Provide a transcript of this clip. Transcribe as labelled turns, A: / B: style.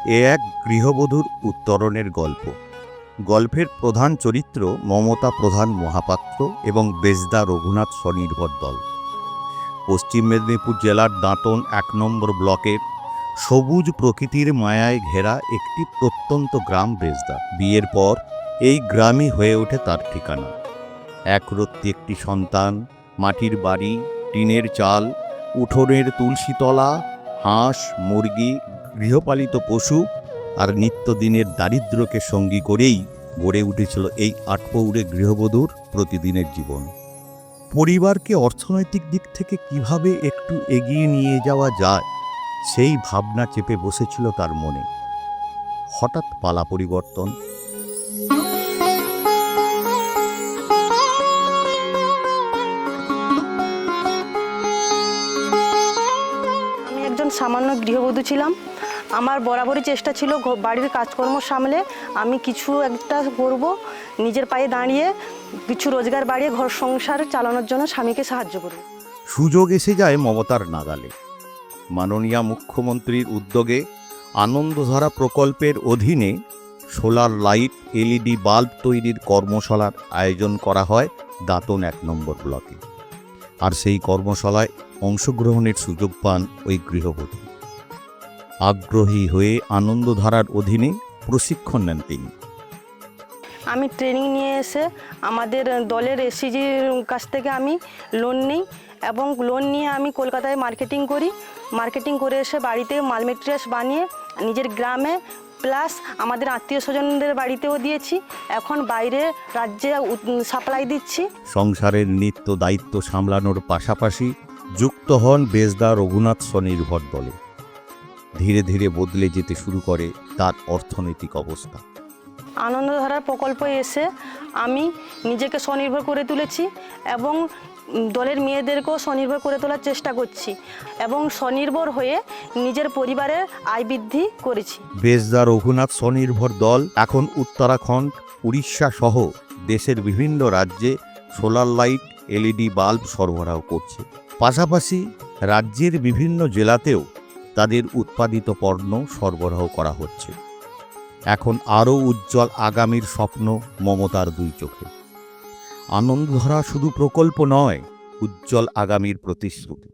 A: এ এক গৃহবধূর উত্তরণের গল্প। গল্পের প্রধান চরিত্র মমতা প্রধান মহাপাত্র এবং বেজদা রঘুনাথ স্বনির্ভর দল। পশ্চিম মেদিনীপুর জেলার দাঁতন ১ নম্বর ব্লকের সবুজ প্রকৃতির মায়ায় ঘেরা একটি প্রত্যন্ত গ্রাম বেজদা। বিয়ের পর এই গ্রামই হয়ে ওঠে তার ঠিকানা। একরত্তি একটি সন্তান, মাটির বাড়ি, টিনের চাল, উঠোনের তুলসীতলা, হাঁস, মুরগি, গৃহপালিত পশু আর নিত্যদিনের দারিদ্র্যকে সঙ্গী করেই গড়ে উঠেছিল এই আটপৌরে গৃহবধূর প্রতিদিনের জীবন। পরিবারকে অর্থনৈতিক দিক থেকে কিভাবে একটু এগিয়ে নিয়ে যাওয়া যায়, সেই ভাবনা চেপে বসেছিল তার মনে। হঠাৎ পালা পরিবর্তন।
B: আমি একজন সামান্য গৃহবধূ ছিলাম। আমার বরাবরই চেষ্টা ছিল বাড়ির কাজকর্ম সামলে আমি কিছু একটা করব, নিজের পায়ে দাঁড়িয়ে কিছু রোজগার বাড়িয়ে ঘর সংসার চালানোর জন্য স্বামীকে সাহায্য করব।
A: সুযোগ এসে যায় মমতার নাগালে। মাননীয় মুখ্যমন্ত্রীর উদ্যোগে আনন্দধারা প্রকল্পের অধীনে সোলার লাইট, এলইডি বাল্ব তৈরির কর্মশালার আয়োজন করা হয় দাঁতন ১ নম্বর ব্লকে। আর সেই কর্মশালায় অংশগ্রহণের সুযোগ পান ওই গৃহবধূ। আগ্রহী হয়ে আনন্দধারার অধীনে প্রশিক্ষণ নেন তিনি।
B: আমি ট্রেনিং নিয়ে এসে আমাদের দলের এসিজির কাছ থেকে আমি লোন নিই এবং লোন নিয়ে আমি কলকাতায় মার্কেটিং করে এসে বাড়িতে মাল মেটেরিয়ালস বানিয়ে নিজের গ্রামে প্লাস আমাদের আত্মীয় স্বজনদের বাড়িতেও দিয়েছি। এখন বাইরে রাজ্যে সাপ্লাই দিচ্ছি।
A: সংসারের নিত্য দায়িত্ব সামলানোর পাশাপাশি যুক্ত হন বেজদা রঘুনাথ স্বনির্ভর দলে। ধীরে ধীরে বদলে যেতে শুরু করে তার অর্থনৈতিক অবস্থা।
B: আনন্দধারার প্রকল্পে এসে আমি নিজেকে স্বনির্ভর করে তুলেছি এবং দলের মেয়েদেরকেও স্বনির্ভর করে তোলার চেষ্টা করছি এবং স্বনির্ভর হয়ে নিজের পরিবারের আয় বৃদ্ধি করেছি।
A: বেজদা রঘুনাথ স্বনির্ভর দল এখন উত্তরাখণ্ড, উড়িষ্যা সহ দেশের বিভিন্ন রাজ্যে সোলার লাইট, এলইডি বাল্ব সরবরাহ করছে। পাশাপাশি রাজ্যের বিভিন্ন জেলাতেও তাদের উৎপাদিত পণ্য সরবরাহ করা হচ্ছে। এখন আরও উজ্জ্বল আগামীর স্বপ্ন মমতার দুই চোখে। আনন্দধারা শুধু প্রকল্প নয়, উজ্জ্বল আগামীর প্রতিশ্রুতি।